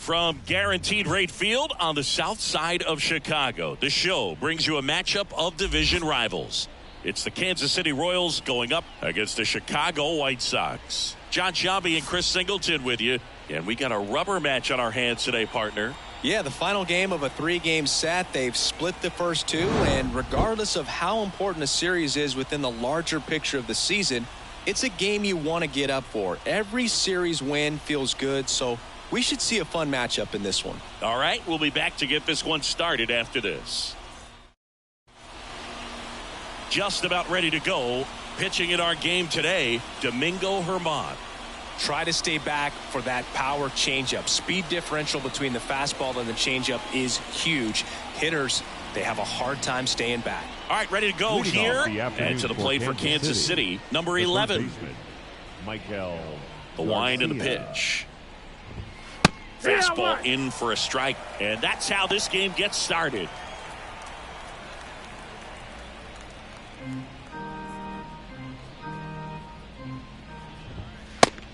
From Guaranteed Rate Field on the south side of Chicago, the show brings you a matchup of division rivals. It's the Kansas City Royals going up against the Chicago White Sox. John Sciambi and Chris Singleton with you. And we got a rubber match on our hands today, partner. Yeah, the final game of a 3-game set. They've split the first 2, and regardless of how important a series is within the larger picture of the season, it's a game you want to get up for. Every series win feels good, so we should see a fun matchup in this one. All right, we'll be back to get this one started after this. Just about ready to go. Pitching in our game today, Domingo Germán. Try to stay back for that power changeup. Speed differential between the fastball and the changeup is huge. Hitters, they have a hard time staying back. All right, ready to go here. And to the plate for Kansas City, number 11. The wind and the pitch. Fastball in for a strike. And that's how this game gets started.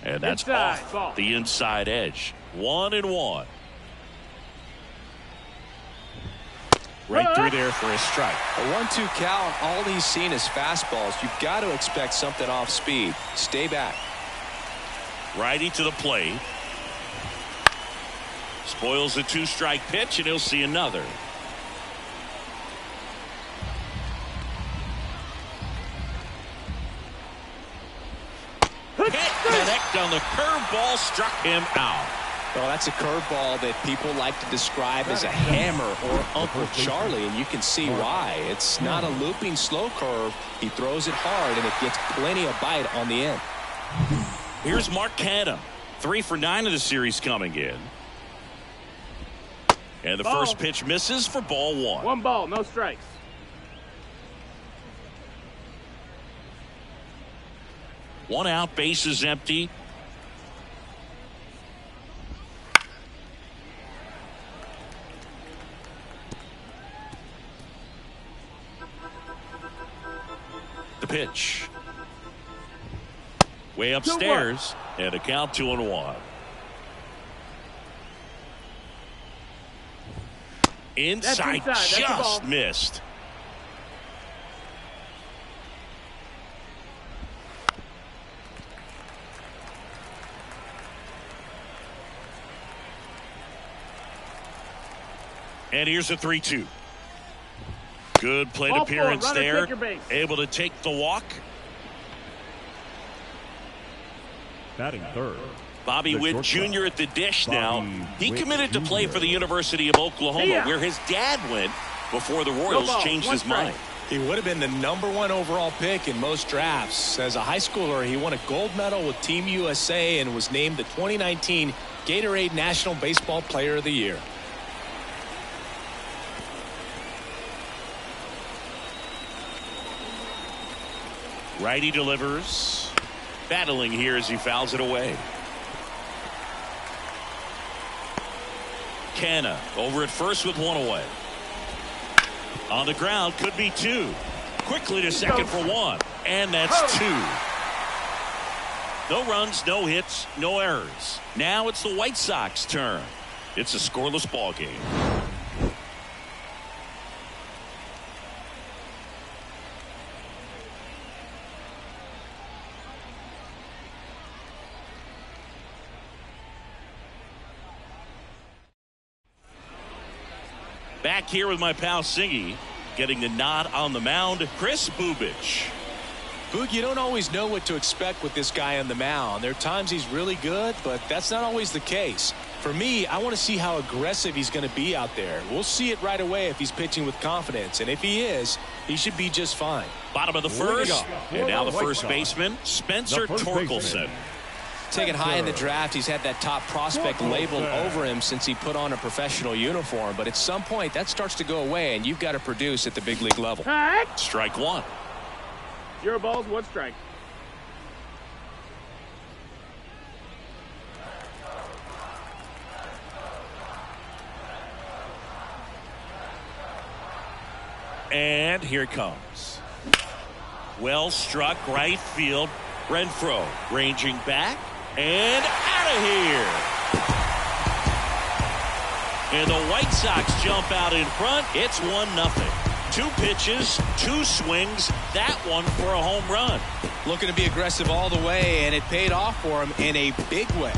And that's off the inside edge. 1-1. Right through there for a strike. A 1-2 count. All he's seen is fastballs. You've got to expect something off speed. Stay back. Righty to the plate. Spoils the 2-strike pitch, and he'll see another. Can't connect on the curveball, struck him out. Well, that's a curveball that people like to describe as a hammer or Uncle Charlie, and you can see why. It's not a looping slow curve. He throws it hard, and it gets plenty of bite on the end. Here's Mark Canha. 3 for 9 of the series coming in. And the first pitch misses for ball 1. 1 ball, no strikes. One out, base is empty. The pitch. Way upstairs, and a count 2-1. Inside, just missed. And here's a 3-2. Good plate appearance there. Able to take the walk. Batting third. Bobby Witt Jr. at the dish now. He committed to play for the University of Oklahoma, where his dad went before the Royals changed his mind. He would have been the #1 overall pick in most drafts. As a high schooler, he won a gold medal with Team USA and was named the 2019 Gatorade National Baseball Player of the Year. Righty delivers. Battling here as he fouls it away. Canha over at first with 1 away. On the ground, could be 2. Quickly to second for 1. And that's 2. No runs, no hits, no errors. Now it's the White Sox turn. It's a scoreless ball game. Back here with my pal Singy, getting the nod on the mound, Chris Bubich. Boog, you don't always know what to expect with this guy on the mound. There are times he's really good, but that's not always the case. For me, I want to see how aggressive he's going to be out there. We'll see it right away if he's pitching with confidence, and if he is, he should be just fine. Bottom of the first, and now the first baseman, Spencer Torkelson. Taken high in the draft, he's had that top prospect labeled over him since he put on a professional uniform. But at some point, that starts to go away, and you've got to produce at the big league level. Strike 1. 0 balls, 1 strike. And here it comes. Well struck, right field. Renfroe ranging back. And out of here. And the White Sox jump out in front. It's 1-0. 2 pitches, 2 swings. That one for a home run. Looking to be aggressive all the way, and it paid off for him in a big way.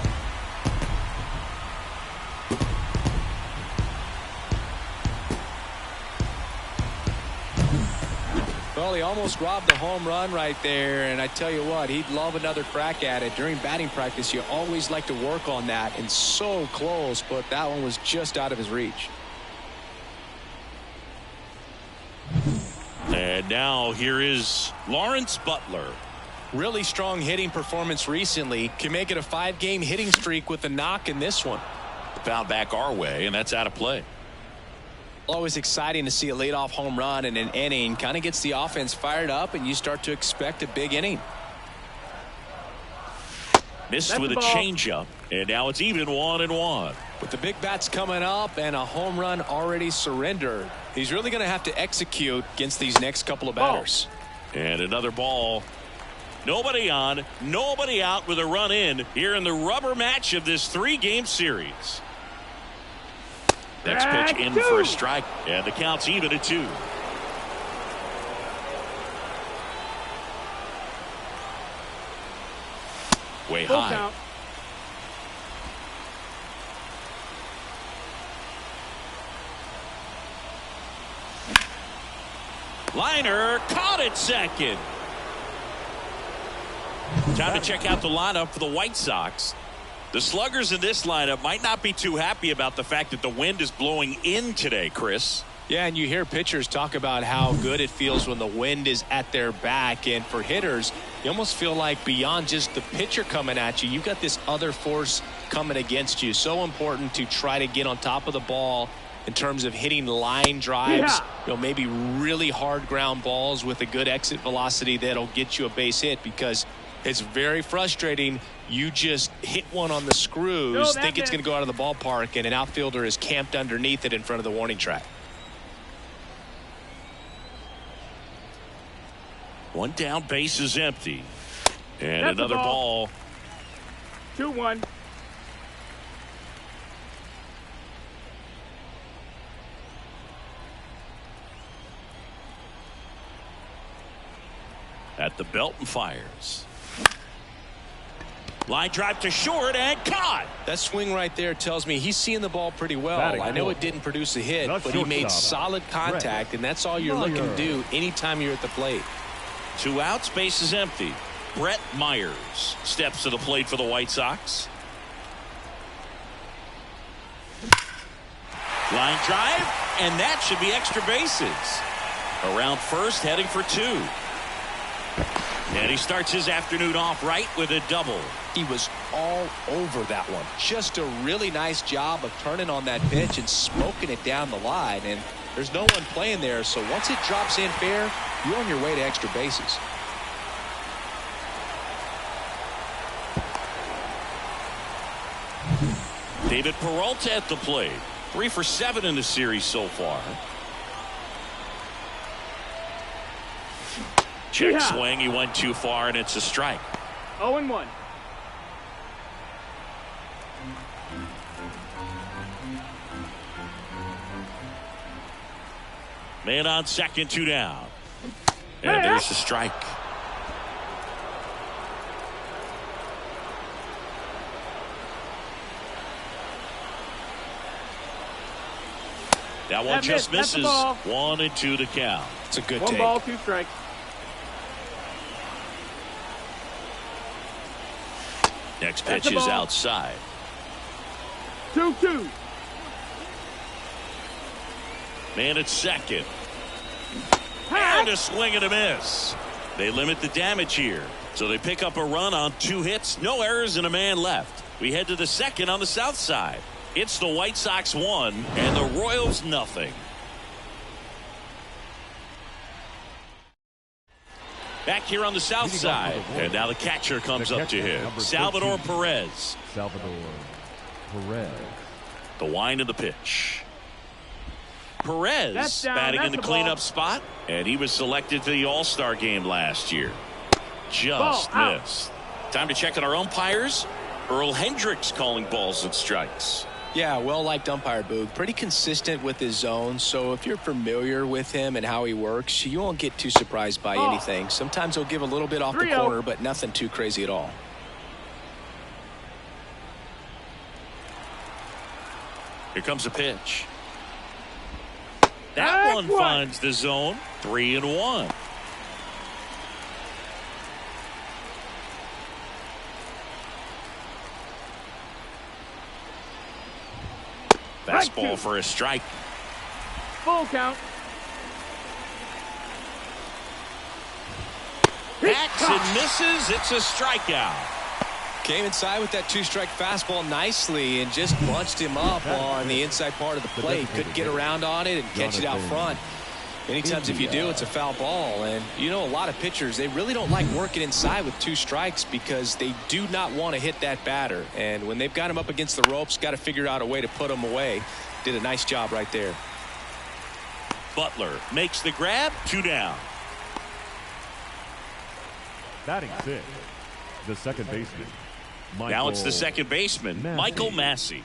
Well, he almost robbed the home run right there, and I tell you what, he'd love another crack at it. During batting practice, you always like to work on that, and so close, but that one was just out of his reach. And now here is Lawrence Butler. Really strong hitting performance recently. Can make it a 5-game hitting streak with a knock in this one. Found back our way, and that's out of play. Always exciting to see a leadoff home run in an inning. Kind of gets the offense fired up, and you start to expect a big inning. Missed That's with a changeup, and now it's even 1-1. With the big bats coming up and a home run already surrendered, he's really going to have to execute against these next couple of batters. And another ball. Nobody on, nobody out with a run in here in the rubber match of this 3-game series. Next pitch in for a strike, and the count's even at 2. Way Full high. count. Liner caught at second. Time to check out the lineup for the White Sox. The sluggers in this lineup might not be too happy about the fact that the wind is blowing in today, Chris. Yeah, and you hear pitchers talk about how good it feels when the wind is at their back. And for hitters, you almost feel like beyond just the pitcher coming at you, you've got this other force coming against you. So important to try to get on top of the ball in terms of hitting line drives, maybe really hard ground balls with a good exit velocity that'll get you a base hit, because it's very frustrating. You just hit one on the screws, think it's going to go out of the ballpark, and an outfielder is camped underneath it in front of the warning track. One down, base is empty. And That's another a ball. 2-1. At the belt and fires. Line drive to short and caught. That swing right there tells me he's seeing the ball pretty well. I know it didn't produce a hit, but he made solid contact, and that's all you're looking to do anytime you're at the plate. 2 outs, base is empty. Brett Myers steps to the plate for the White Sox. Line drive, and that should be extra bases. Around first, heading for 2. And he starts his afternoon off right with a double. He was all over that one. Just a really nice job of turning on that pitch and smoking it down the line. And there's no one playing there, so once it drops in fair, you're on your way to extra bases. David Peralta at the plate. 3 for 7 in the series so far. Check swing. He went too far, and it's a strike. 0-1. Man on second, 2 down. And there's the strike. That one just misses. 1-2 to count. It's a good 1 take. ball, 2 strikes. Next pitch is outside. 2-2. Man at second. And a swing and a miss. They limit the damage here. So they pick up a run on 2 hits. No errors and a man left. We head to the second on the south side. It's the White Sox 1 and the Royals nothing. Back here on the south side. And now the catcher comes up to him. Salvador Perez. The wind of the pitch. Perez batting in the cleanup spot, and he was selected for the All-Star game last year. Just missed. Time to check on our umpires. Earl Hendricks calling balls and strikes. Yeah, well-liked umpire, Boog. Pretty consistent with his zone, so if you're familiar with him and how he works, you won't get too surprised by anything. Sometimes he'll give a little bit off the corner, but nothing too crazy at all. Here comes a pitch. That one finds the zone. 3-1. Fastball for a strike. Full count. Hacks and misses. It's a strikeout. Came inside with that two-strike fastball nicely and just bunched him up on the inside part of the plate. Couldn't get around on it and catch it out front. Many times if you do, it's a foul ball. And you know, a lot of pitchers, they really don't like working inside with two strikes because they do not want to hit that batter. And when they've got him up against the ropes, got to figure out a way to put him away. Did a nice job right there. Butler makes the grab. 2 down. Batting 6, the second baseman. Now it's the second baseman, Michael Massey.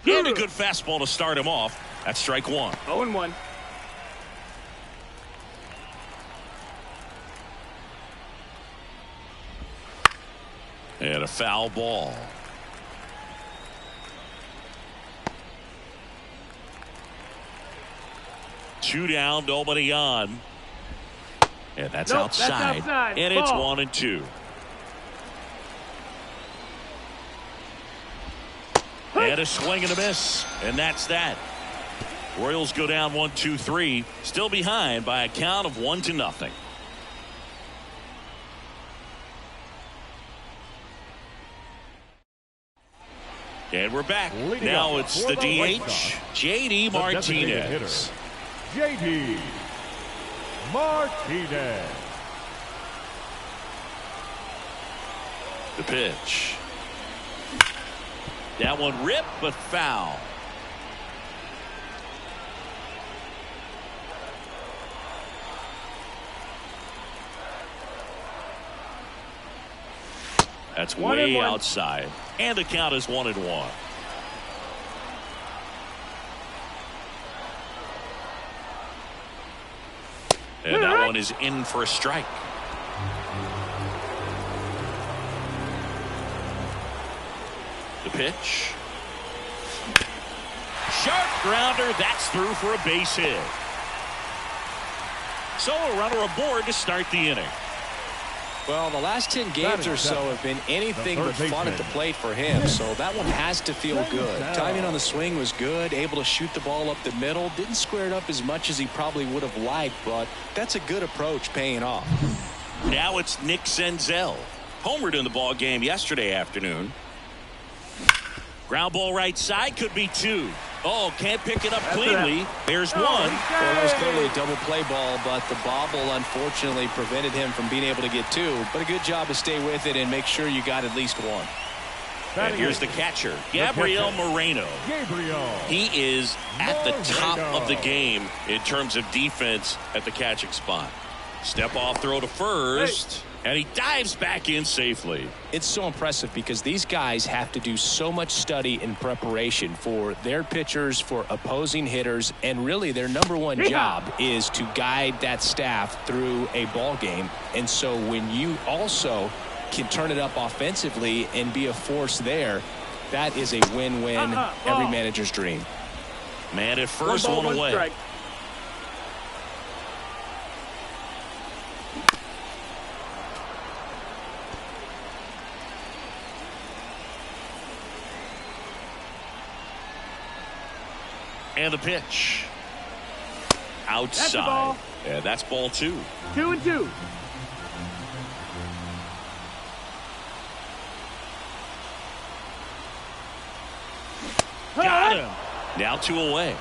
And a good fastball to start him off. That's strike 1. 0-1. And a foul ball. Two down, nobody on. And that's outside. That's outside. And Ball. it's 1-2. And a swing and a miss. And that's that. Royals go down 1-2-3. Still behind by a count of 1-0. And we're back. Now it's the DH, J.D. Martinez. J.D. Martinez. The pitch. That one ripped, but foul. That's way outside. And the count is 1-1. And that one is in for a strike. The pitch. Sharp grounder. That's through for a base hit. So a runner aboard to start the inning. Well, the last 10 games or so have been anything but fun at the plate for him, so that one has to feel good. Timing on the swing was good, able to shoot the ball up the middle. Didn't square it up as much as he probably would have liked, but that's a good approach paying off. Now it's Nick Senzel. Homered in the ball game yesterday afternoon. Ground ball right side, could be 2. Oh, can't pick it up cleanly. There's 1. Well, that was clearly a double play ball, but the bobble unfortunately prevented him from being able to get 2. But a good job to stay with it and make sure you got at least 1. And here's the catcher, Gabriel Moreno. He is at the top of the game in terms of defense at the catching spot. Step off throw to first. And he dives back in safely. It's so impressive because these guys have to do so much study and preparation for their pitchers, for opposing hitters, and really their number one job is to guide that staff through a ball game. And so when you also can turn it up offensively and be a force there, that is a win-win, every manager's dream. Man at first, one away. Strike. And the pitch. Outside. That's ball. Yeah, that's ball 2. 2-2. Got him. Now 2 away.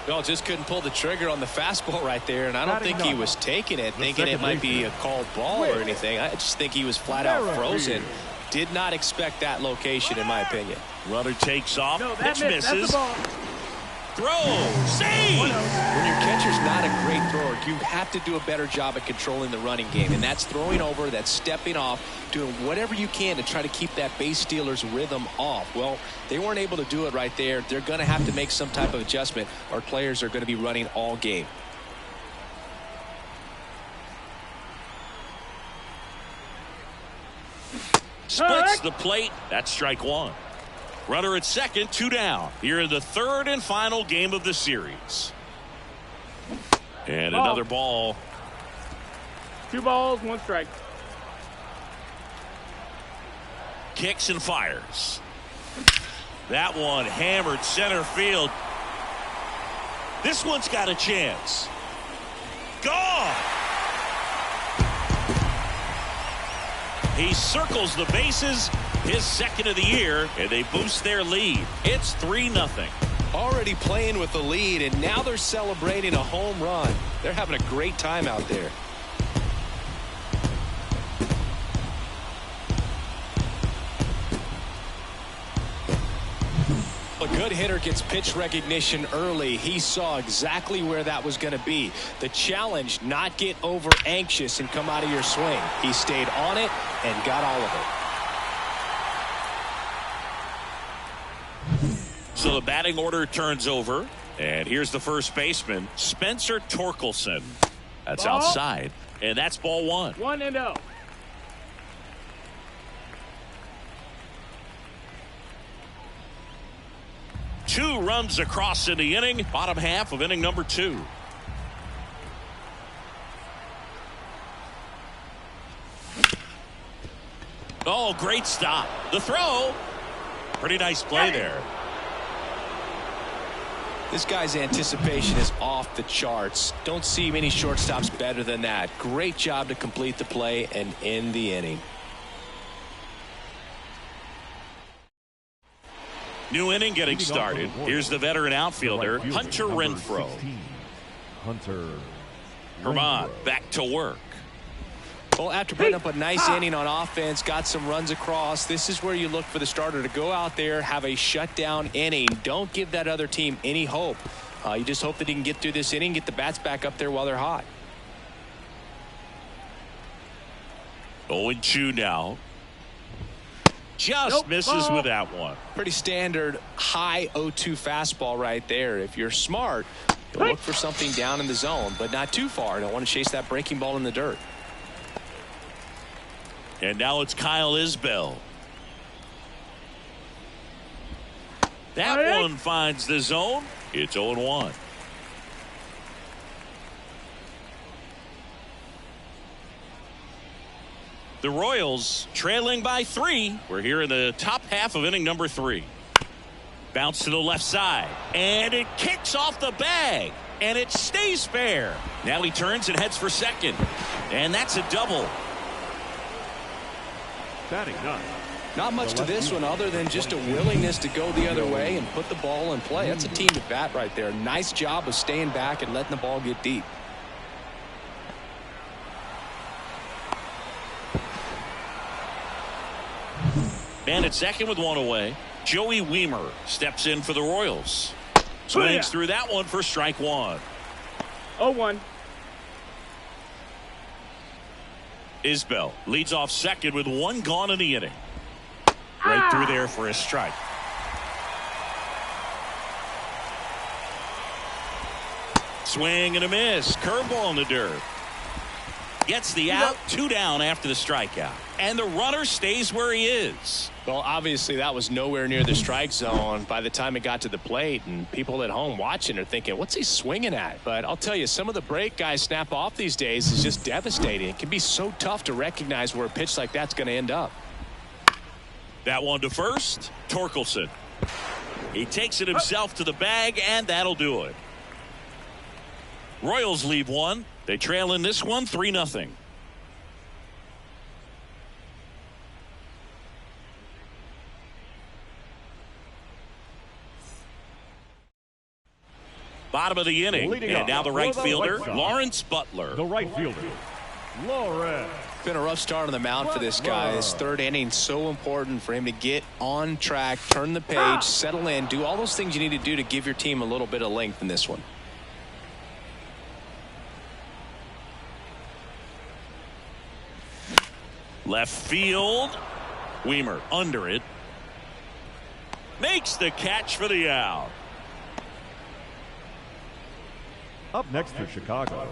Well, just couldn't pull the trigger on the fastball right there, and I don't think he was taking it, thinking it might be a called ball or anything. I just think he was flat out frozen. Did not expect that location, in my opinion. Runner takes off. No, that pitch missed. misses. That's the ball. throw. Save! When your catcher's not a great thrower, you have to do a better job at controlling the running game. And that's throwing over, that's stepping off, doing whatever you can to try to keep that base stealer's rhythm off. Well, they weren't able to do it right there. They're going to have to make some type of adjustment, or players are going to be running all game. Splits the plate. That's strike one. Runner at second, 2 down. Here in the third and final game of the series. And another ball. 2 balls, 1 strike. Kicks and fires. That one hammered center field. This one's got a chance. Gone! He circles the bases, his second of the year, and they boost their lead. It's 3-0. Already playing with the lead, and now they're celebrating a home run. They're having a great time out there. A good hitter gets pitch recognition early. He saw exactly where that was going to be. The challenge, not get over anxious and come out of your swing. He stayed on it and got all of it. So the batting order turns over, and here's the first baseman, Spencer Torkelson. That's Ball. outside, and that's ball 1. 1-0. Two runs across in the inning, bottom half of inning number 2. Oh, great stop. The throw. Pretty nice play there. This guy's anticipation is off the charts. Don't see many shortstops better than that. Great job to complete the play and end the inning. New inning getting started. Here's the veteran outfielder, Hunter Renfroe. Hunter Herman back to work. Well, after putting up a nice inning on offense, got some runs across, this is where you look for the starter to go out there, have a shutdown inning. Don't give that other team any hope. You just hope that he can get through this inning, get the bats back up there while they're hot. 0-2 now. Just misses with that one. Pretty standard high 0-2 fastball right there. If you're smart, you'll look for something down in the zone, but not too far. Don't want to chase that breaking ball in the dirt. And now it's Kyle Isbell. That one finds the zone. It's 0-1. The Royals trailing by 3. We're here in the top half of inning number 3. Bounce to the left side, and it kicks off the bag, and it stays fair. Now he turns and heads for second, and that's a double. batting 9. Not much to this one other than just a willingness to go the other way and put the ball in play. That's a team at bat right there. Nice job of staying back and letting the ball get deep. Man at second with 1 away. Joey Weimer steps in for the Royals. Swings through that one for strike 1. 0-1. Isbell leads off second with 1 gone in the inning. Right through there for a strike. Swing and a miss. Curveball in the dirt. Gets the out. 2 down after the strikeout. And the runner stays where he is. Well, obviously that was nowhere near the strike zone by the time it got to the plate, and people at home watching are thinking, what's he swinging at? But I'll tell you, some of the break guys snap off these days is just devastating. It can be so tough to recognize where a pitch like that's going to end up. That one to first. Torkelson. He takes it himself to the bag, and that'll do it. Royals leave 1. They trail in this one 3-0. Bottom of the inning, Leading and off now the right for the fielder, Whitesox, Lawrence Butler. The right fielder, Lawrence been a rough start on the mound for this guy. His third inning, so important for him to get on track, turn the page, settle in, do all those things you need to do to give your team a little bit of length in this one. Left field. Weimer under it. Makes the catch for the out. Up next for Chicago,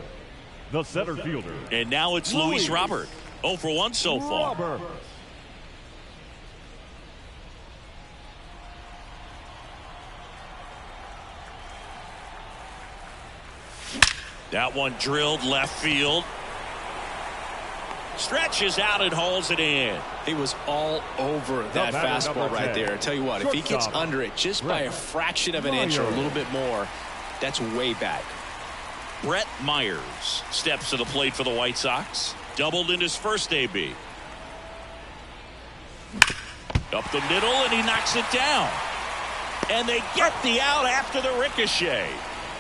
the center fielder. And now it's Luis Robert. 0 for 1 so far. Robert. That one drilled left field. Stretches out and hauls it in. He was all over that fastball right there. I tell you what, if he gets under it just by a fraction of an inch or a little bit more, that's way back. Brett Myers steps to the plate for the White Sox. Doubled in his first AB. Up the middle, and he knocks it down. And they get the out after the ricochet.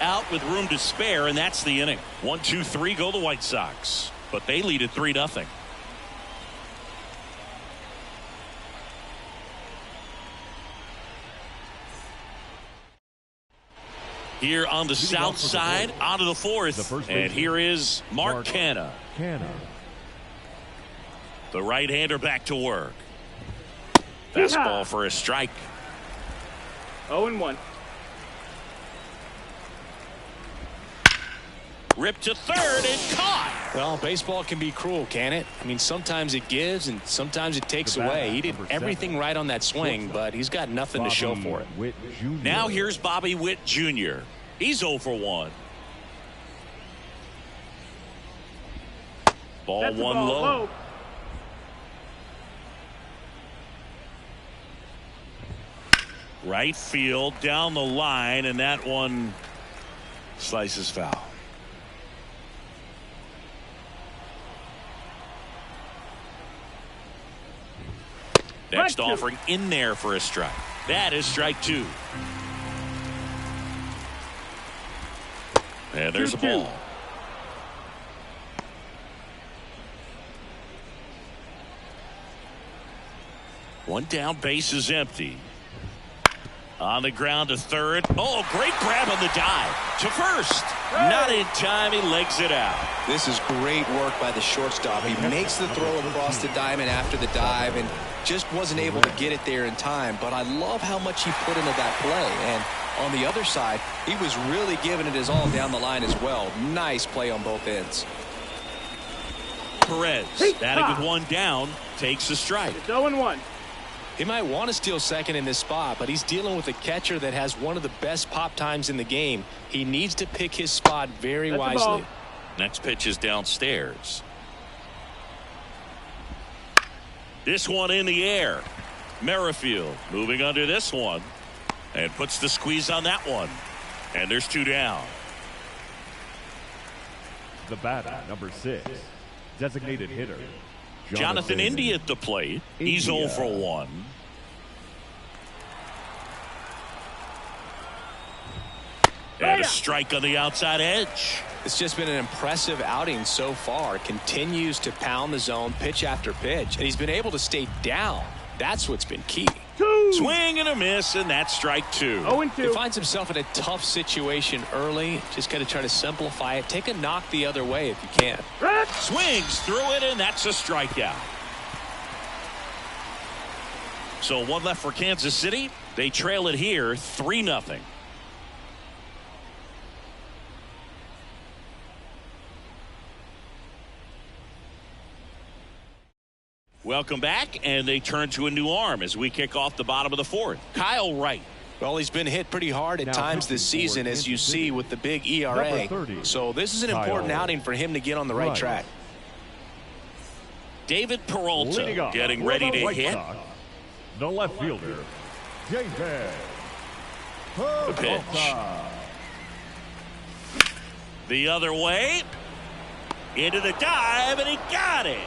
Out with room to spare, and that's the inning. 1, 2, 3 go the White Sox. But they lead at 3-0. Here on the south side, out of the fourth. And here is Mark Canha. The right-hander back to work. Fastball for a strike. 0-1. Ripped to third and caught. Well, baseball can be cruel, can it? I mean, sometimes it gives and sometimes it takes away. He did everything right on that swing, but he's got nothing to show for it. Now here's Bobby Witt Jr. He's 0 for 1. Ball That's one ball low. Right field down the line, and that one slices foul. Next offering in there for a strike. That is strike 2. And there's a ball. One down, base is empty. On the ground to third. Oh, great grab on the dive. To first. Not in time. He legs it out. This is great work by the shortstop. He makes the throw across the diamond after the dive and just wasn't able to get it there in time. But I love how much he put into that play. And on the other side, he was really giving it his all down the line as well. Nice play on both ends. Perez, batting with one down, takes the strike. It's 0-1. He might want to steal second in this spot, but he's dealing with a catcher that has one of the best pop times in the game. He needs to pick his spot very wisely. Next pitch is downstairs. This one in the air. Merrifield moving under this one and puts the squeeze on that one. And there's 2 down. The batter, number 6, designated hitter. Jonathan India at the plate. He's 0 for 1. And a strike on the outside edge. It's just been an impressive outing so far. Continues to pound the zone pitch after pitch. And he's been able to stay down. That's what's been key. Swing and a miss, and that's strike 2. 0-2. He finds himself in a tough situation early. Just got to try to simplify it. Take a knock the other way if you can. Swings through it, and that's a strikeout. So 1 left for Kansas City. They trail it here 3-0. Welcome back, and they turn to a new arm as we kick off the bottom of the 4th. Kyle Wright. Well, he's been hit pretty hard at times this season, as you see with the big ERA. So this is an important outing for him to get on the right track. David Peralta getting ready to hit. The left fielder, David The pitch. The other way. Into the dive, and he got it.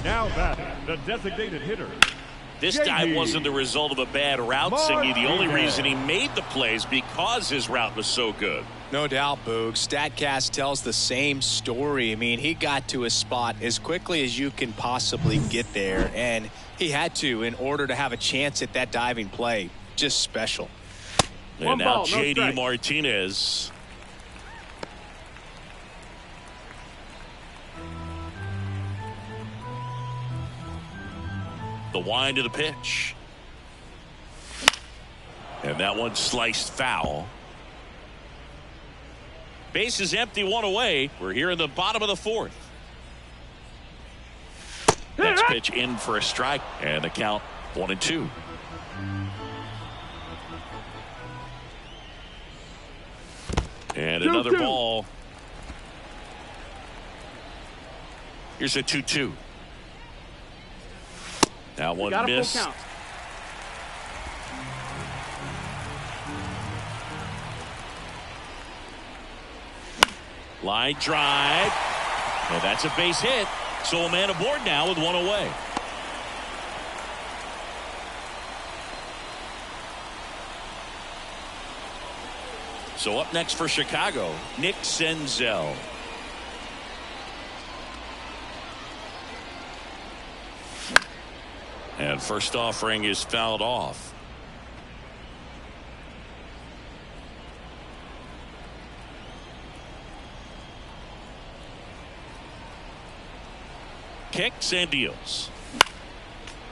Now batting, the designated hitter. This dive wasn't the result of a bad route, Singy. The only reason he made the plays because his route was so good. No doubt, Boog. StatCast tells the same story. I mean, he got to his spot as quickly as you can possibly get there, and he had to in order to have a chance at that diving play. Just special. And now J.D. Martinez. The wind of the pitch. And that one sliced foul. Base is empty, one away. We're here in the bottom of the fourth. Next pitch in for a strike, and the count 1-2. And another ball. Here's a 2-2. Now one miss. Line drive. And that's a base hit. So a man aboard now with one away. So up next for Chicago, Nick Senzel. And first offering is fouled off. Kicks and deals.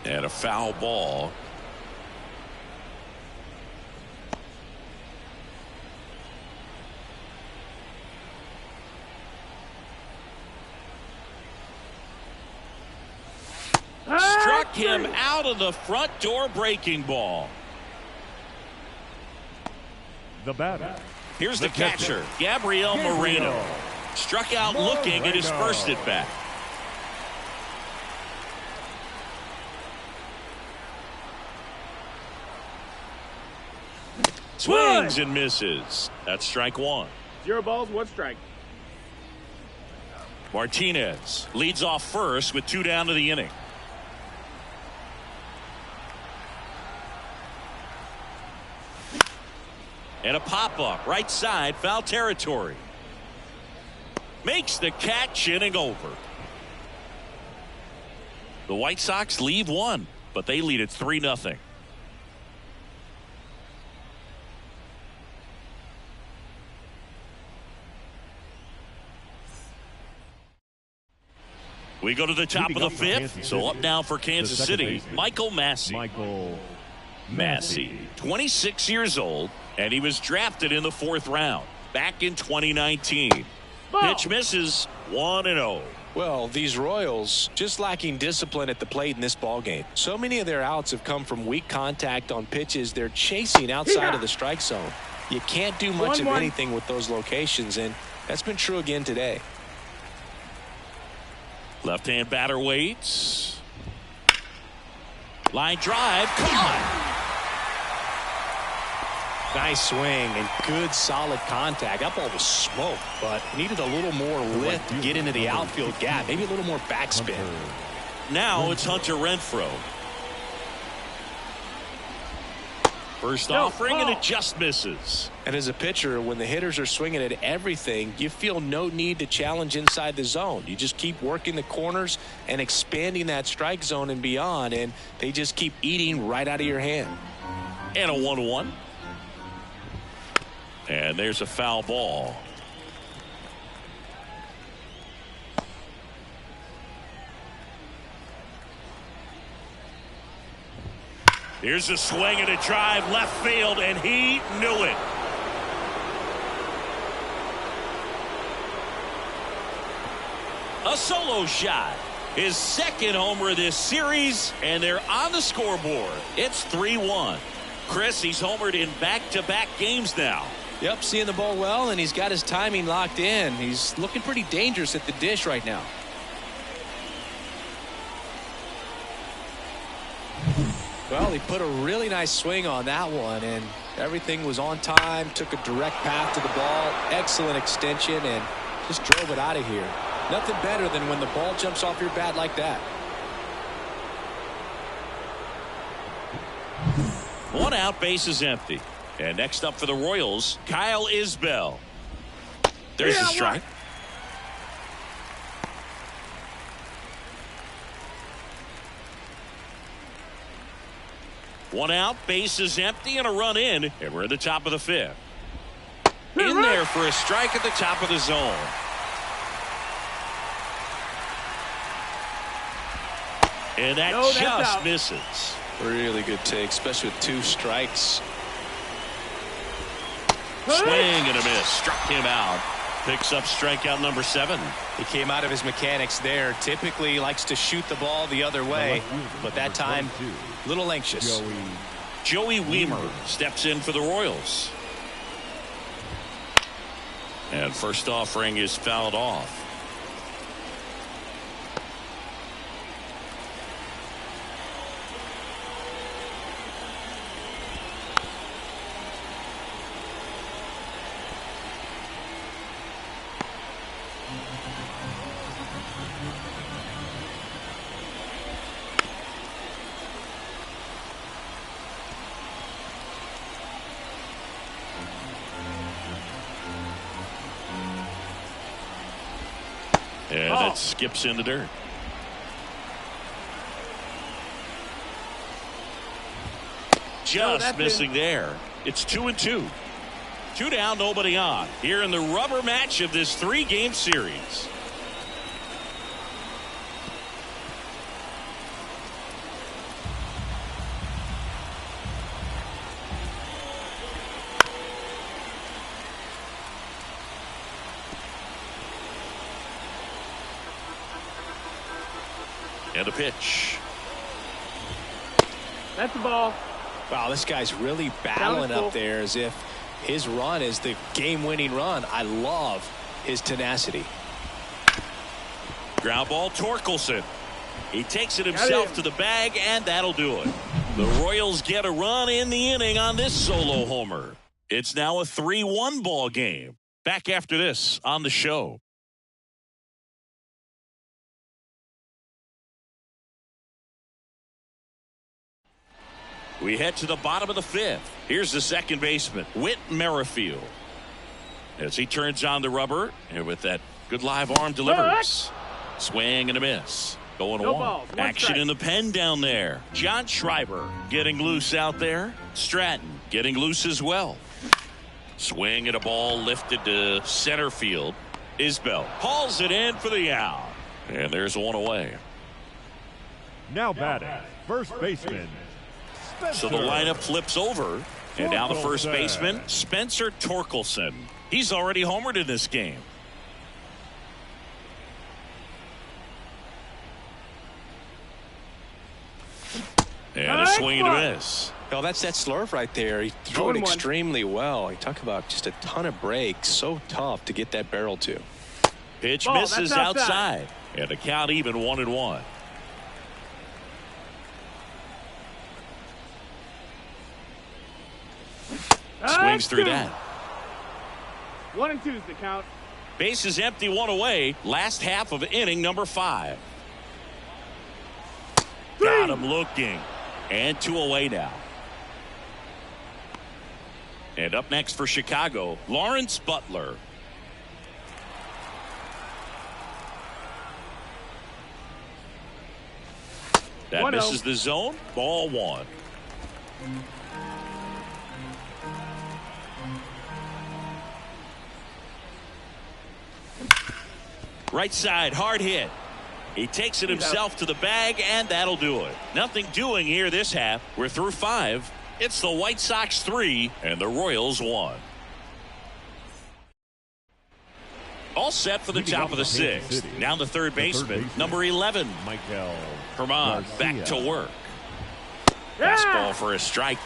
And a foul ball. Struck him out of the front door breaking ball. The batter. Here's the catcher, Gabriel Moreno. Struck out looking and dispersed it back. Swings and misses. That's strike one. 0 balls, 1 strike. Martinez leads off first with 2 down to the inning. And a pop-up right side, foul territory. Makes the catch, inning over. The White Sox leave one, but they lead it 3-0. We go to the top of the fifth. So up now for Kansas City, Michael Massey. Michael Massey, 26 years old, and he was drafted in the 4th round back in 2019. Pitch misses, 1-0. Well, these Royals just lacking discipline at the plate in this ballgame. So many of their outs have come from weak contact on pitches they're chasing outside of the strike zone. You can't do much of anything with those locations, and that's been true again today. Left-hand batter waits. Line drive, come on. Nice swing and good solid contact. That ball was smoke, but needed a little more lift to get into the outfield gap. Maybe a little more backspin. Now it's Hunter Renfroe. First offering, and it just misses. And as a pitcher, when the hitters are swinging at everything, you feel no need to challenge inside the zone. You just keep working the corners and expanding that strike zone and beyond, and they just keep eating right out of your hand. And a 1-1. And there's a foul ball. Here's a swing and a drive left field, and he knew it. A solo shot. His 2nd homer of this series, and they're on the scoreboard. It's 3-1. Chris, he's homered in back-to-back games now. Yep, seeing the ball well, and he's got his timing locked in. He's looking pretty dangerous at the dish right now. Well, he put a really nice swing on that one, and everything was on time, took a direct path to the ball, excellent extension, and just drove it out of here. Nothing better than when the ball jumps off your bat like that. One out, base is empty. And next up for the Royals, Kyle Isbell. There's the strike. One out, base is empty, and a run in, and we're at the top of the fifth. In there for a strike at the top of the zone. And that just misses. Really good take, especially with 2 strikes. Swing and a miss. Struck him out. Picks up strikeout number 7. He came out of his mechanics there. Typically he likes to shoot the ball the other way, but that time a little anxious. Joey Wiemer steps in for the Royals. And first offering is fouled off. And it skips in the dirt. Just missing there. It's 2-2. 2 down, nobody on. Here in the rubber match of this 3-game series. And a pitch. That's the ball. Wow, this guy's really battling up there as if his run is the game-winning run. I love his tenacity. Ground ball, Torkelson. He takes it himself to the bag, and that'll do it. The Royals get a run in the inning on this solo homer. It's now a 3-1 ball game. Back after this on the show. We head to the bottom of the 5th. Here's the second baseman, Whit Merrifield. As he turns on the rubber, and with that good live arm delivers. Swing and a miss. Going one. Action in the pen down there. John Schreiber getting loose out there. Stratton getting loose as well. Swing at a ball lifted to center field. Isbell hauls it in for the out. And there's one away. Now batting, first baseman. So the lineup flips over, and now the first baseman, Spencer Torkelson. He's already homered in this game. And a swing and a miss. Oh, that's that slurve right there. He threw it extremely well. You talk about just a ton of breaks. So tough to get that barrel to. Pitch misses outside. And the count even 1-1. Swings through that. 1-2 is the count. Base is empty, one away. Last half of inning number 5. Got him looking. And 2 away now. And up next for Chicago, Lawrence Butler. That misses the zone. Ball 1. Right side, hard hit. He takes it himself to the bag, and that'll do it. Nothing doing here this half. We're through 5. It's the White Sox 3 and the Royals 1. All set for the top of the 6th. Now the third baseman, number 11. Herman back to work. Fastball for a strike.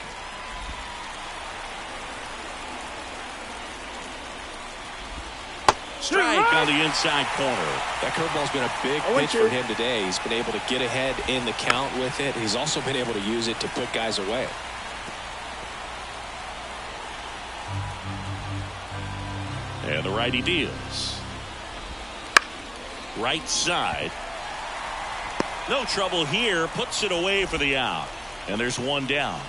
Strike on the inside corner. That curveball's been a big pitch for him today. He's been able to get ahead in the count with it. He's also been able to use it to put guys away. And the righty deals. Right side. No trouble here. Puts it away for the out. And there's one down.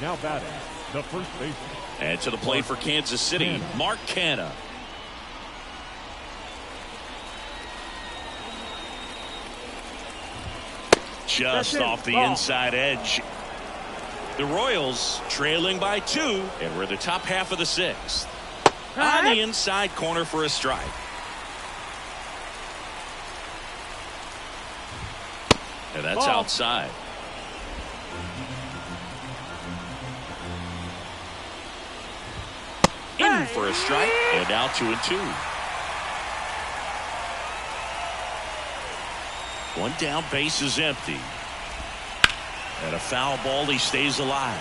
Now batting, the first baseman. And to the plate for Kansas City, Mark Canha. Just off the inside edge. The Royals trailing by 2, and we're in the top half of the 6th. On the inside corner for a strike. And that's outside. In for a strike, and now 2-2. One down, base is empty. And a foul ball, he stays alive.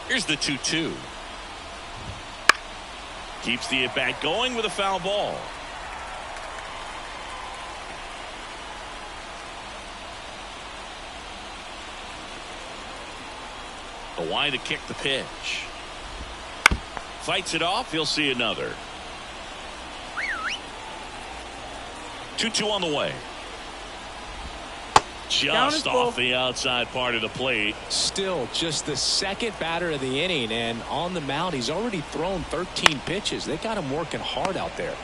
Here's the 2-2. Keeps the at-bat going with a foul ball. The wide to kick the pitch. Fights it off. He'll see another. 2-2 on the way. Just off the outside part of the plate. Still just the second batter of the inning, and on the mound he's already thrown 13 pitches. They got him working hard out there.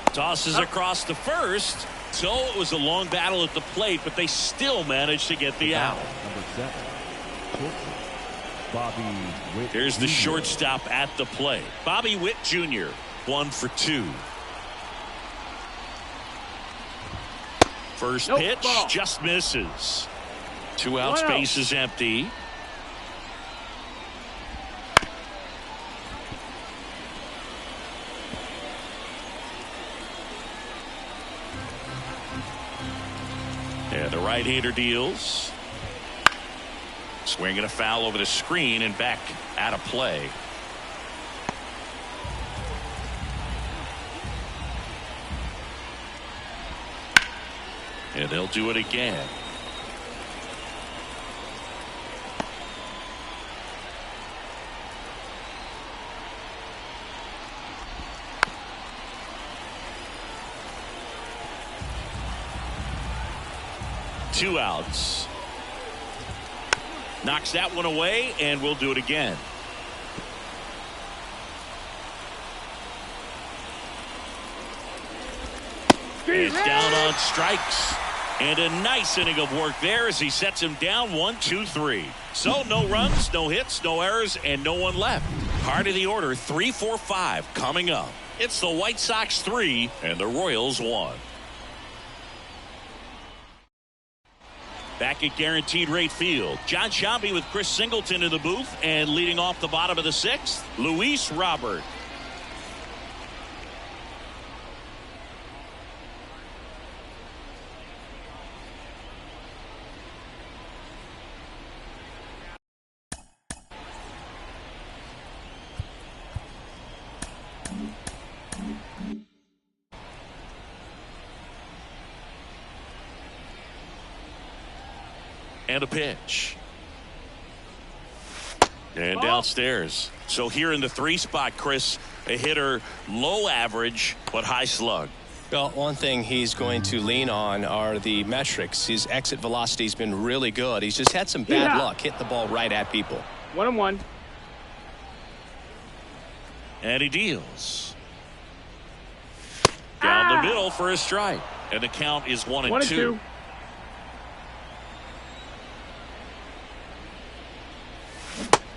Tosses across to first. So it was a long battle at the plate, but they still managed to get the out. Number 7, Bobby Witt. Here's the shortstop at the plate. Bobby Witt Jr. 1 for 2. First pitch just misses. 2 outs, base is empty. And the right-hander deals. Swinging a foul over the screen and back out of play. And they'll do it again. Two outs. Knocks that one away, and we'll do it again. It's down on strikes. And a nice inning of work there as he sets him down 1-2-3. So no runs, no hits, no errors, and no one left. Part of the order, 3-4-5 coming up. It's the White Sox 3 and the Royals 1. Back at Guaranteed Rate Field, John Sciambi with Chris Singleton in the booth, and leading off the bottom of the 6th, Luis Robert. And a pitch. And downstairs. So here in the 3 spot, Chris, a hitter low average but high slug. Well, one thing he's going to lean on are the metrics. His exit velocity has been really good. He's just had some bad luck hitting the ball right at people. 1-1. And he deals. Down the middle for a strike. And the count is 1-2.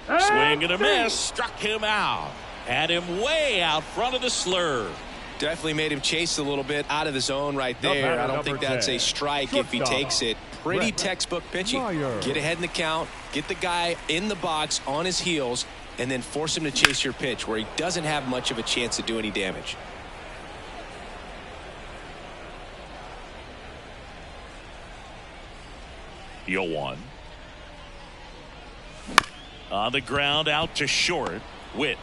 Swing and a miss. Struck him out. Had him way out front of the slur. Definitely made him chase a little bit out of the zone right there. I don't think that's a strike if he takes it. Pretty textbook pitching. Get ahead in the count. Get the guy in the box on his heels. And then force him to chase your pitch where he doesn't have much of a chance to do any damage. You'll 1. On the ground, out to short. Witt.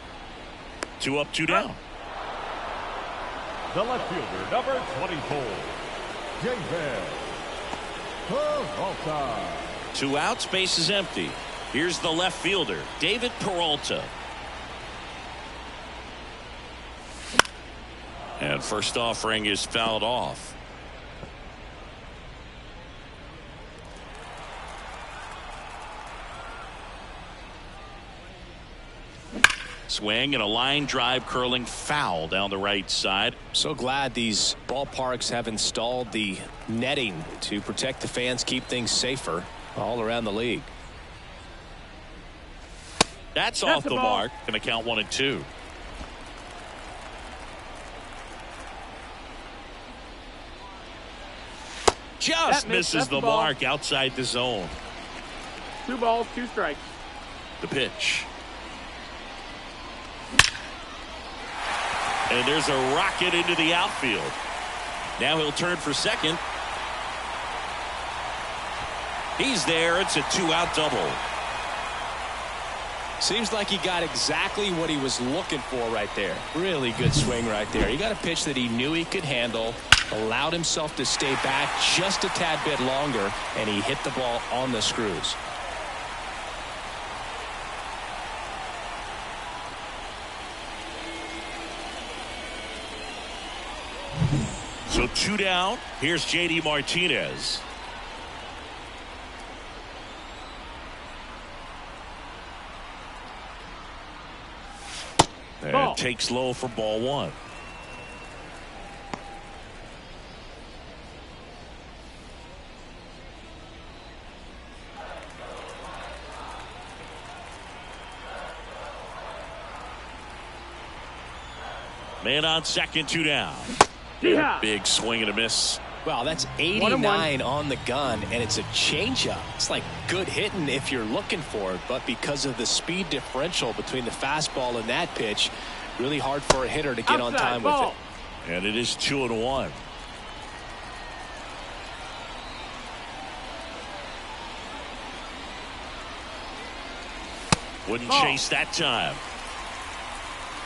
2 up, 2 down. The left fielder, number 24, David Peralta. 2 outs, base is empty. Here's the left fielder, David Peralta. And first offering is fouled off. Swing and a line drive curling foul down the right side. So glad these ballparks have installed the netting to protect the fans, keep things safer all around the league. That's off the mark. Going to count 1 and 2. Just misses the mark outside the zone. 2 balls, 2 strikes. The pitch. And there's a rocket into the outfield. Now he'll turn for second. He's there. It's a 2-out double. Seems like he got exactly what he was looking for right there. Really good swing right there. He got a pitch that he knew he could handle, allowed himself to stay back just a tad bit longer, and he hit the ball on the screws. So 2 down. Here's J.D. Martinez. And takes low for ball 1. Man on second, 2 down. Yeah. Big swing and a miss. Wow, that's 89 on the gun, and it's a changeup. It's like good hitting if you're looking for it, but because of the speed differential between the fastball and that pitch, really hard for a hitter to get on time with it. And it is 2 and 1. Wouldn't chase that time.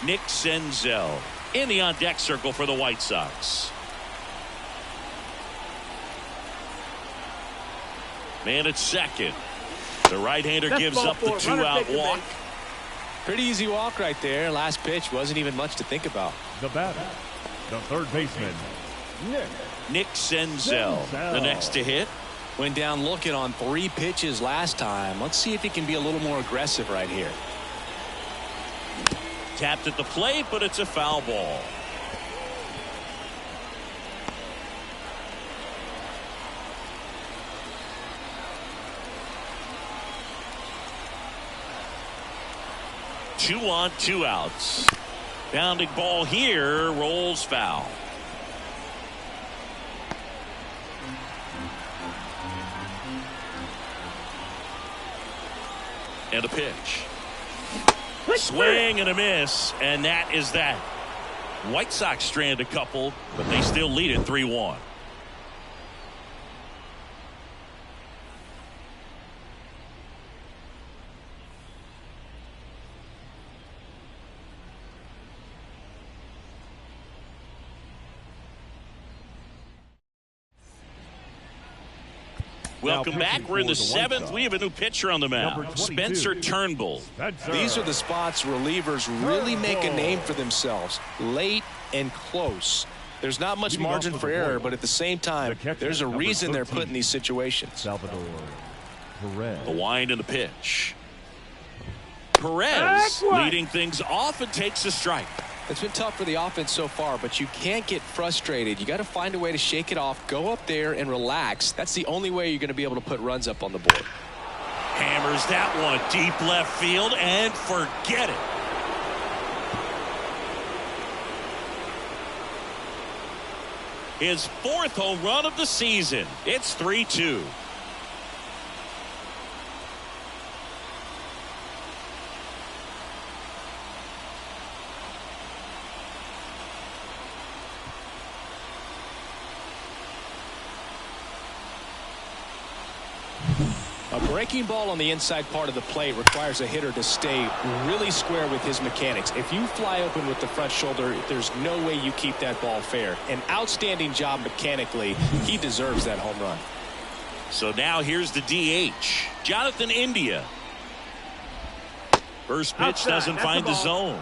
Nick Senzel in the on-deck circle for the White Sox. Man at second. The right-hander gives up the 2-out walk. Pretty easy walk right there. Last pitch wasn't even much to think about. The batter, the third baseman, Nick Senzel, the next to hit. Went down looking on 3 pitches last time. Let's see if he can be a little more aggressive right here. Tapped at the plate, but it's a foul ball. Two on, 2 outs. Bounding ball here, rolls foul. And a pitch. Swing and a miss, and that is that. White Sox strand a couple, but they still lead it 3-1. Welcome back. We're in the 7th. We have a new pitcher on the mound, Spencer Turnbull. These are the spots relievers really make a name for themselves. Late and close. There's not much margin for error, but at the same time, there's a reason they're put in these situations. The wind and the pitch. Perez leading things off and takes a strike. It's been tough for the offense so far, but you can't get frustrated. You got to find a way to shake it off, go up there and relax. That's the only way you're going to be able to put runs up on the board. Hammers that one deep left field and forget it. His 4th home run of the season. It's 3-2. A breaking ball on the inside part of the plate requires a hitter to stay really square with his mechanics. If you fly open with the front shoulder, there's no way you keep that ball fair. An outstanding job mechanically. He deserves that home run. So now here's the DH, Jonathan India. First pitch Outside. doesn't That's find the the ball. zone.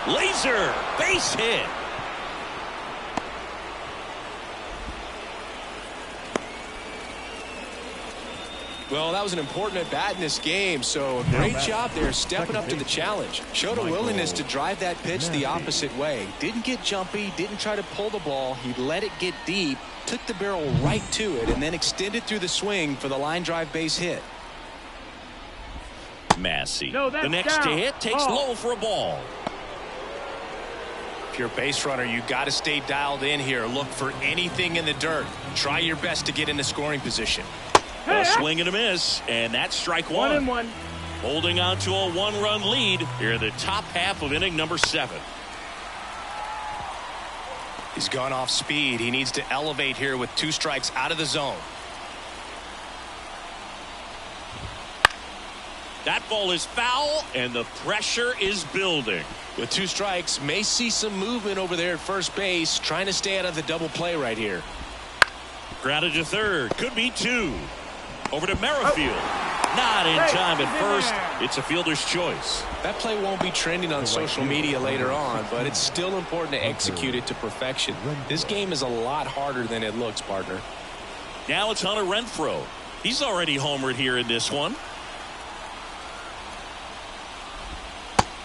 Laser base hit. Well, that was an important at bat in this game, so a great job there stepping up to the challenge. Showed a willingness to drive that pitch the opposite way. Didn't get jumpy, didn't try to pull the ball. He let it get deep, took the barrel right to it, and then extended through the swing for the line drive base hit. Massey. No, that's the next down. to hit takes Ball. low for a ball. If you're a base runner, you got to stay dialed in here. Look for anything in the dirt. Try your best to get into scoring position. A swing and a miss, and that's strike one. 1-1. Holding on to a one-run lead here in the top half of inning number 7. He's gone off speed. He needs to elevate here with 2 strikes out of the zone. That ball is foul, and the pressure is building. With 2 strikes, may see some movement over there at first base, trying to stay out of the double play right here. Grounded to third, could be 2. Over to Merrifield. Not in time at first. It's a fielder's choice. That play won't be trending on social media later on, but it's still important to execute it to perfection. This game is a lot harder than it looks, partner. Now it's Hunter Renfroe. He's already homered here in this one.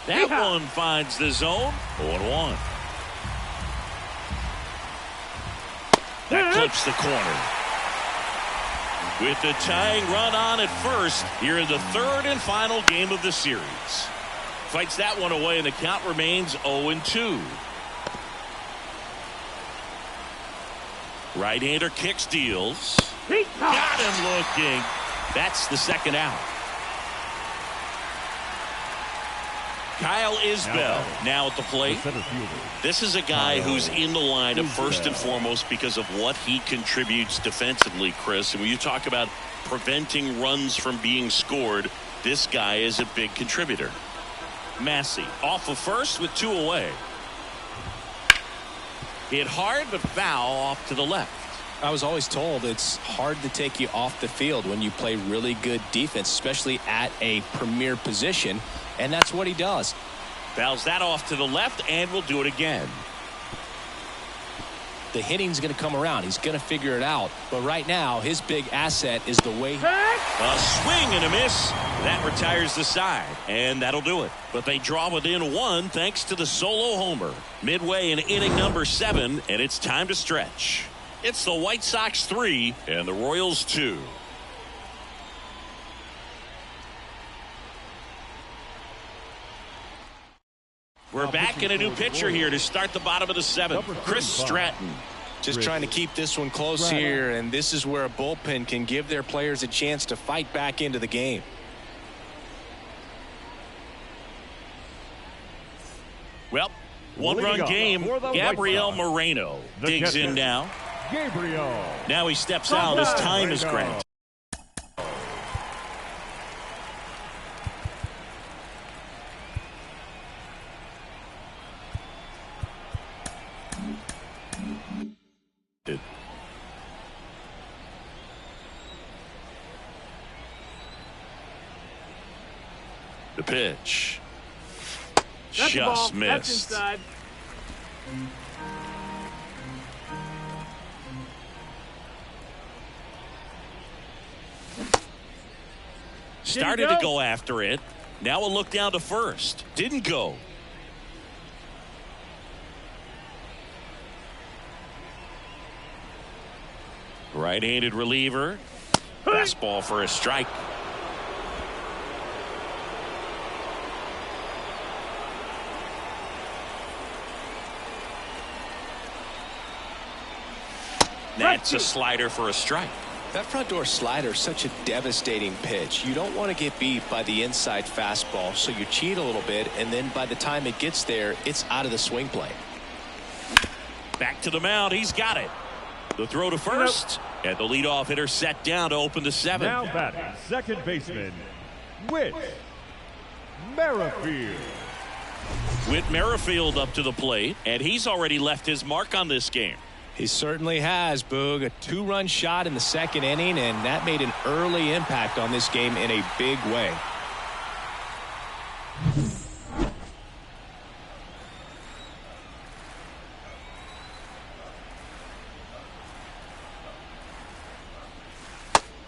That one finds the zone. 0-1. That clips the corner. With the tying run on at first, here in the 3rd and final game of the series. Fights that one away, and the count remains 0-2. Right-hander kicks, deals. Got him looking. That's the second out. Kyle Isbell now at the plate. This is a guy who's in the lineup first and foremost because of what he contributes defensively, Chris. And when you talk about preventing runs from being scored, this guy is a big contributor. Massey off of first with 2 away. Hit hard but foul off to the left. I was always told it's hard to take you off the field when you play really good defense, especially at a premier position. And that's what he does. Fouls that off to the left and will do it again. The hitting's going to come around. He's going to figure it out. But right now, his big asset is the way. A swing and a miss. That retires the side. And that'll do it. But they draw within 1 thanks to the solo homer. Midway in inning number 7, and it's time to stretch. It's the White Sox 3 and the Royals 2. We're back in a new pitcher here to start the bottom of the 7th. Chris Stratton. Just trying to keep this one close here, and this is where a bullpen can give their players a chance to fight back into the game. Well, 1-run game. Gabriel Moreno digs in now. Gabriel. Now he steps out as time is granted. The pitch. That's the ball. Just That's missed. inside. Started to go after it. Now a look down to first. Didn't go. Right-handed reliever. Fastball for a strike. That's a slider for a strike. That front door slider is such a devastating pitch. You don't want to get beat by the inside fastball, so you cheat a little bit, and then by the time it gets there, it's out of the swing play. Back to the mound. He's got it. The throw to first, and the leadoff hitter set down to open the 7th. Now batting, second baseman, Whit Merrifield. Whit Merrifield up to the plate, and he's already left his mark on this game. He certainly has, Boog. A 2-run shot in the second inning, and that made an early impact on this game in a big way.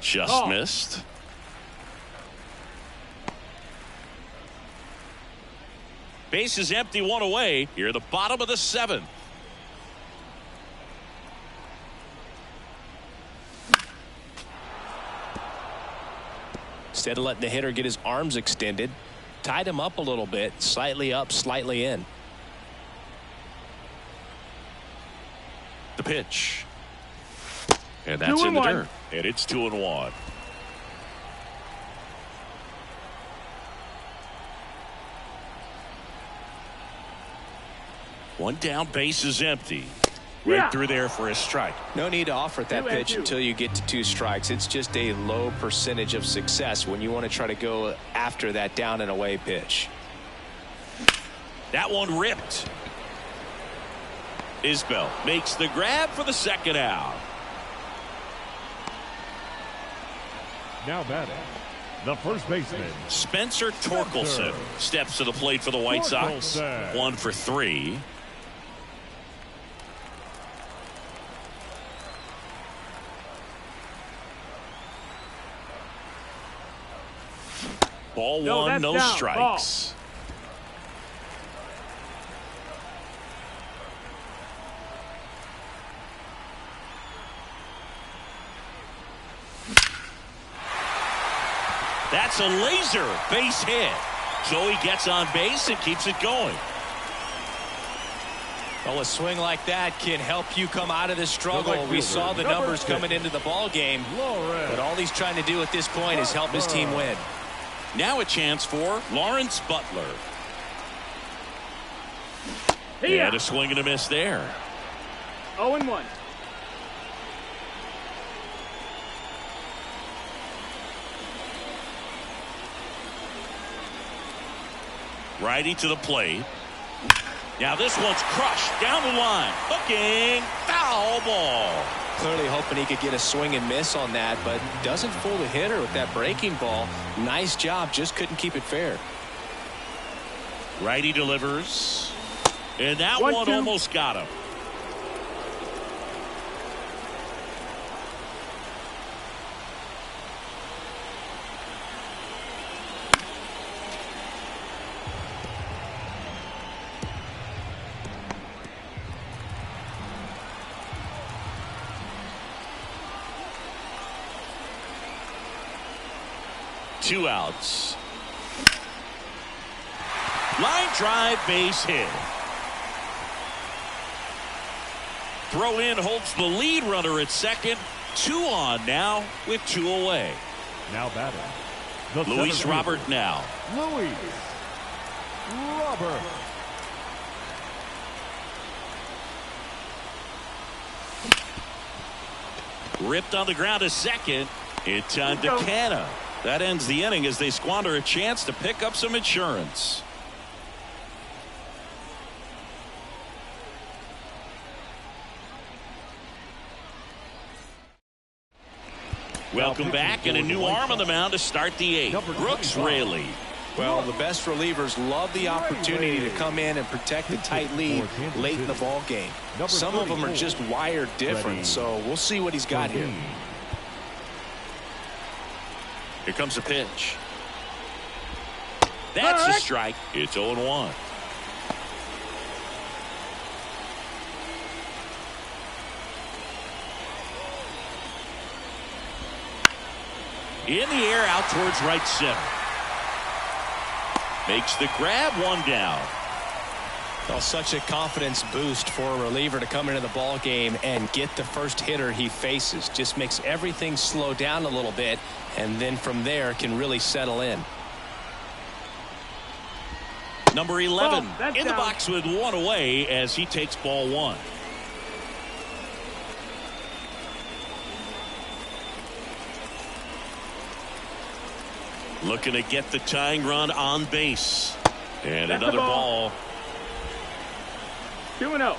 Just missed. Base is empty, one away. Here, the bottom of the seventh. Instead of letting the hitter get his arms extended, tied him up a little bit, slightly up, slightly in. The pitch. And that's in the dirt. And it's 2-1. One down, base is empty. Right through there for a strike. No need to offer at that pitch until you get to 2 strikes. It's just a low percentage of success when you want to try to go after that down and away pitch. That one ripped. Isbell makes the grab for the second out. Now batting, the first baseman, Spencer Torkelson steps to the plate for the White Sox. 1 for 3. Ball one, no strikes. That's a laser base hit. So he gets on base and keeps it going. Well, a swing like that can help you come out of this struggle. We saw the numbers coming into the ball game, but all he's trying to do at this point is help his team win. Now a chance for Lawrence Butler. And a swing and a miss there. 0-1. Righty to the plate. Now this one's crushed down the line. Hooking, foul ball. Clearly hoping he could get a swing and miss on that, but doesn't fool the hitter with that breaking ball. Nice job, just couldn't keep it fair. Righty delivers. And that one almost got him. Two outs. Line drive, base hit. Throw in holds the lead runner at second. 2 on now with 2 away. Now batting, Luis Robert now. Luis Robert. Ripped on the ground to second. It's on Decana. That ends the inning as they squander a chance to pick up some insurance. Welcome back, and a new arm on the mound to start the 8th. Brooks Raley. Well, the best relievers love the opportunity to come in and protect the tight lead late in the ball game. Some of them are just wired different, so we'll see what he's got here. Here comes a pitch. That's a strike. It's 0-1. In the air out towards right center. Makes the grab, 1 down. Well, such a confidence boost for a reliever to come into the ball game and get the first hitter he faces. Just makes everything slow down a little bit, and then from there can really settle in. Number 11 in the box with 1 away as he takes ball 1. Looking to get the tying run on base. And That's another the ball. ball. 2-0.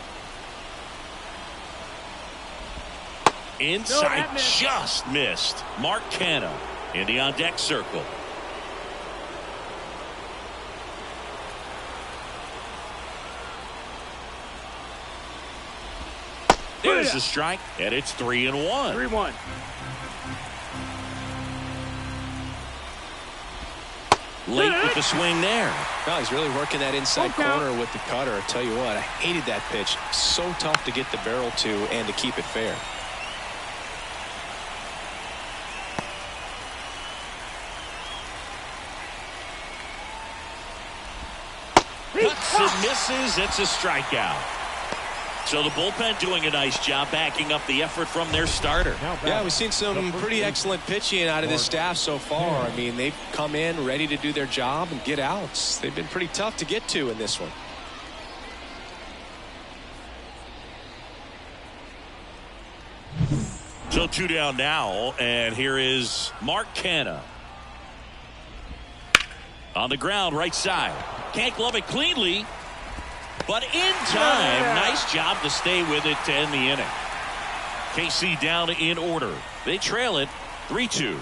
Inside, that missed. just missed. Mark Canha in the on-deck circle. There's the strike, and it's 3-1. 3-1. Late with the swing there. Well, he's really working that inside Full count. corner with the cutter. I tell you what, I hated that pitch. So tough to get the barrel to and to keep it fair. Cuts and misses. It's a strikeout. So the bullpen doing a nice job backing up the effort from their starter. Yeah, we've seen some pretty excellent pitching out of this staff so far. I mean, they've come in ready to do their job and get outs. They've been pretty tough to get to in this one. So 2 down now, and here is Mark Canha. On the ground, right side. Can't glove it cleanly, but in time. Nice job to stay with it to end the inning. KC down in order. They trail it 3-2.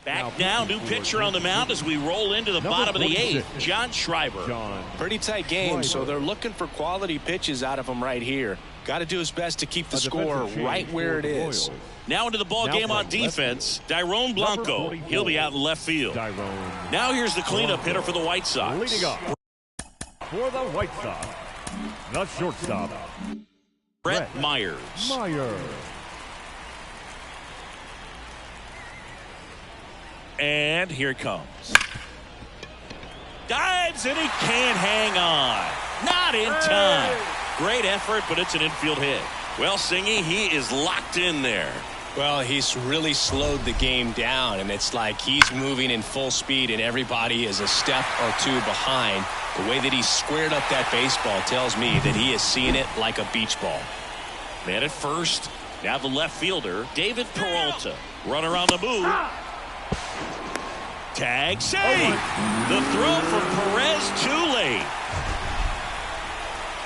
Back now, new pitcher on the mound as we roll into the bottom of the 8th. John Schreiber. Pretty tight game, so they're looking for quality pitches out of him right here. Got to do his best to keep the score right where it is. Now into the ball game on defense, Dairon Blanco. He'll be out in left field. Now here's the cleanup hitter for the White Sox. Leading off for the White Sox, the shortstop, Brett Myers. And here it comes. Dives and he can't hang on. Not in time. Great effort, but it's an infield hit. Well, Singy, he is locked in there. Well, he's really slowed the game down, and it's like he's moving in full speed, and everybody is a step or two behind. The way that he squared up that baseball tells me that he is seeing it like a beach ball. Man at first. Now the left fielder, David Peralta. Runner on the move. Tag save. The throw from Perez too late.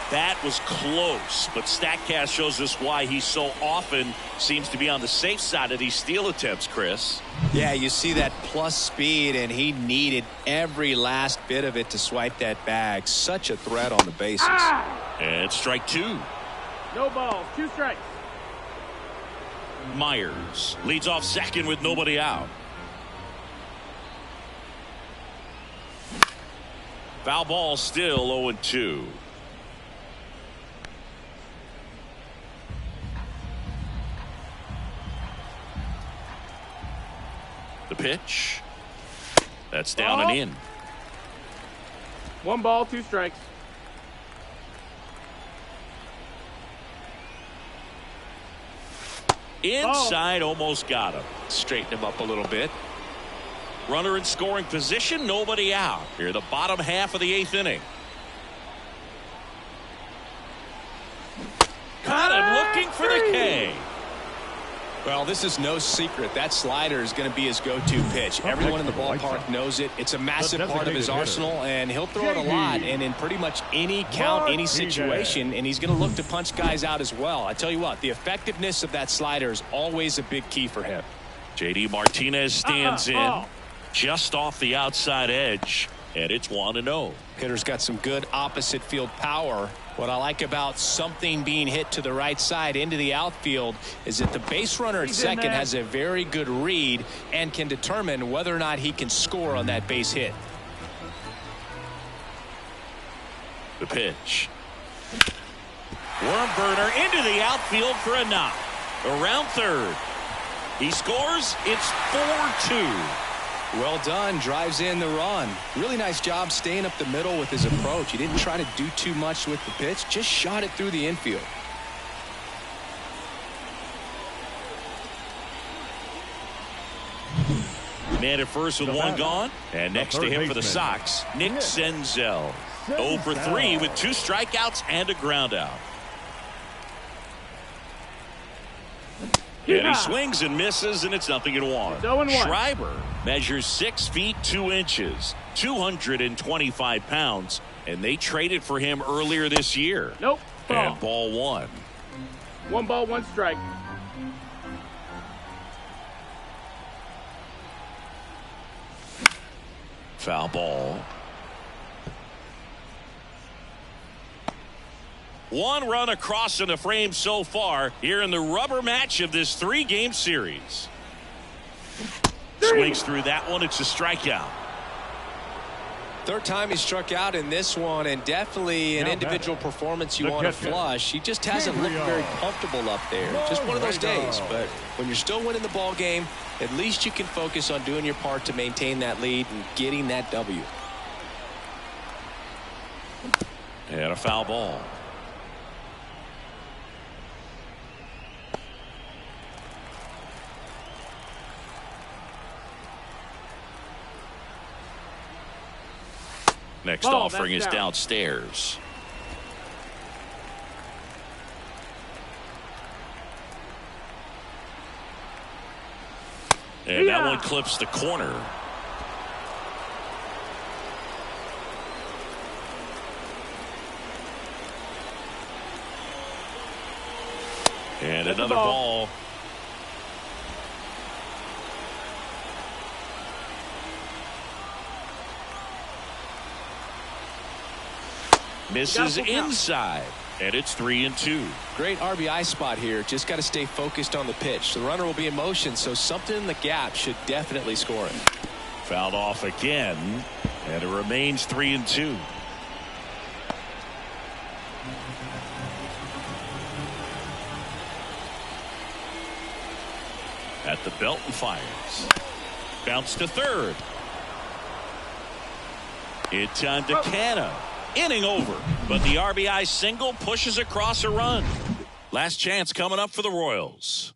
That was close, but StatCast shows us why he so often seems to be on the safe side of these steal attempts, Chris. Yeah, you see that plus speed, and he needed every last bit of it to swipe that bag. Such a threat on the bases. And strike 2. No balls. 2 strikes. Myers leads off second with nobody out. Foul ball, still 0-2. The pitch. That's down and in. 1 ball, 2 strikes. Inside, almost got him. Straighten him up a little bit. Runner in scoring position, nobody out. Here, the bottom half of the 8th inning. Caught him looking for the K. Well, this is no secret. That slider is going to be his go-to pitch. Everyone in the ballpark knows it. It's a massive part of his arsenal, and he'll throw it a lot and in pretty much any count, any situation, and he's going to look to punch guys out as well. I tell you what, the effectiveness of that slider is always a big key for him. JD Martinez stands in just off the outside edge, and it's 1-0. Hitter's got some good opposite field power. What I like about something being hit to the right side into the outfield is that the base runner at second has a very good read and can determine whether or not he can score on that base hit. The pitch. Worm burner into the outfield for a knock. Around third. He scores. It's 4-2. Well done. Drives in the run. Really nice job staying up the middle with his approach. He didn't try to do too much with the pitch. Just shot it through the infield. Man at first with 1 gone. And next to him for the Sox, Nick Senzel. 0 for 3 with 2 strikeouts and a ground out. he swings and misses, and it's 0-1. 0-1. Schreiber measures 6 feet 2 inches, 225 pounds, and they traded for him earlier this year. Nope. Ball. And ball 1. 1 ball, 1 strike. Foul ball. 1 run across in the frame so far here in the rubber match of this 3-game series. Swings through that one. It's a strikeout. Third time he struck out in this one, and definitely an individual performance you want to flush. He just hasn't looked very comfortable up there. Just one of those days. But when you're still winning the ball game, at least you can focus on doing your part to maintain that lead and getting that W. And a foul ball. Next offering is downstairs. And that one clips the corner. And another ball. Misses inside, and it's 3-2. Great RBI spot here. Just got to stay focused on the pitch. The runner will be in motion, so something in the gap should definitely score it. Fouled off again, and it remains 3-2. At the belt and fires. Bounce to third. In time to Canna. Inning over, but the RBI single pushes across a run. Last chance coming up for the Royals.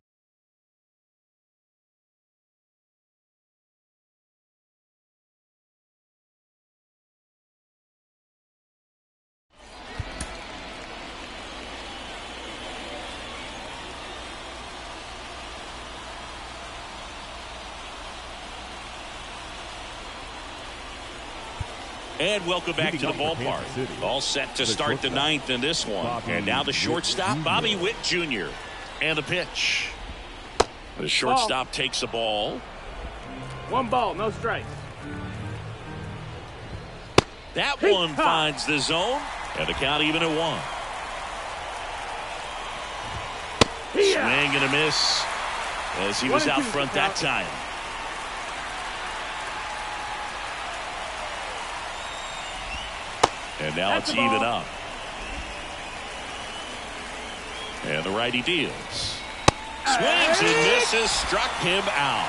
And welcome back to the ballpark. All set to start the 9th in this one. And now the shortstop, Bobby Witt Jr. And the pitch. The shortstop takes the ball. 1 ball, no strikes. That one finds the zone. And the count even at 1. Swing and a miss as he was out front that time. And now it's even up. And the righty deals. Swings and misses. Struck him out.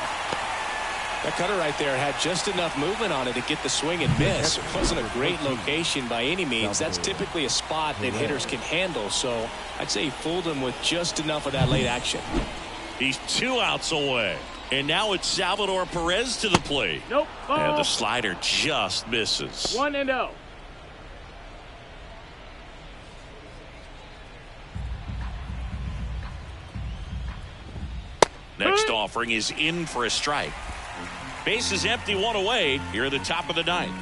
That cutter right there had just enough movement on it to get the swing and miss. It wasn't a great location by any means. That's typically a spot that hitters can handle. So I'd say he fooled him with just enough of that late action. He's 2 outs away. And now it's Salvador Perez to the plate. Nope. Ball. And the slider just misses. 1-0. Next offering is in for a strike. Base is empty, 1 away here at the top of the 9th.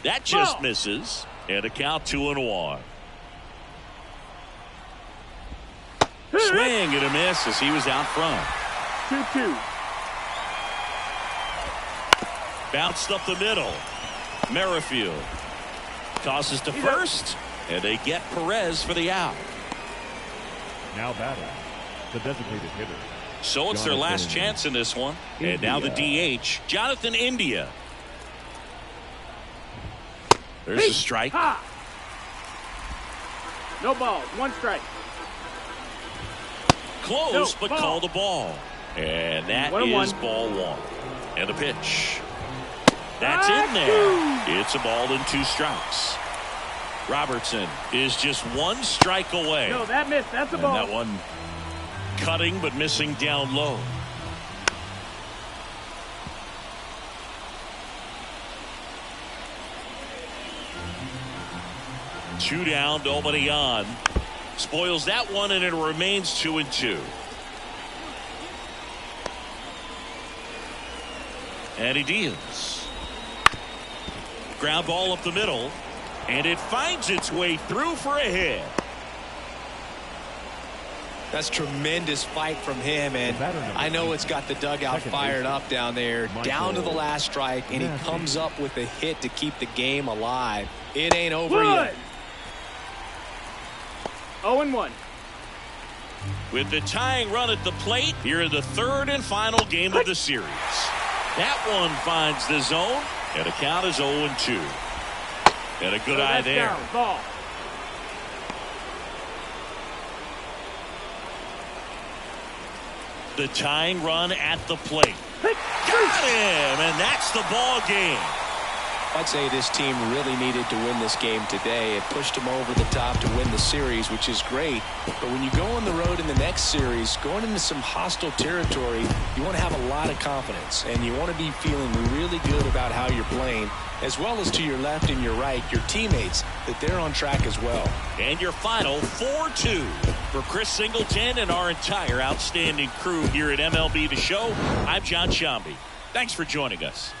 That just misses. And a count 2-1. Swing and a miss as he was out front. 2-2. Bounced up the middle. Merrifield tosses to first, and they get Perez for the out. Now batting the designated hitter. So it's their last chance in this one. And now the DH, Jonathan India. There's a strike. Ha! No balls, 1 strike. Close, but call the ball. And that is ball 1. And the pitch. That's in there. It's a ball and 2 strikes. Robertson is just 1 strike away. No, that missed. That's a ball. And that one cutting but missing down low. Two down, nobody on. Spoils that one, and it remains 2-2. And he deals. Ground ball up the middle. And it finds its way through for a hit. That's tremendous fight from him, and I know it's got the dugout fired up down there, down to the last strike, and he comes up with a hit to keep the game alive. It ain't over yet. 0-1. With the tying run at the plate, here in the third and final game of the series. That one finds the zone, and the count is 0-2. And a good eye there. Down. Ball. The tying run at the plate. Got him, and that's the ball game. I'd say this team really needed to win this game today. It pushed them over the top to win the series, which is great. But when you go on the road in the next series, going into some hostile territory, you want to have a lot of confidence, and you want to be feeling really good about how you're playing, as well as to your left and your right, your teammates, that they're on track as well. And your final 4-2 for Chris Singleton and our entire outstanding crew here at MLB The Show. I'm John Shambi. Thanks for joining us.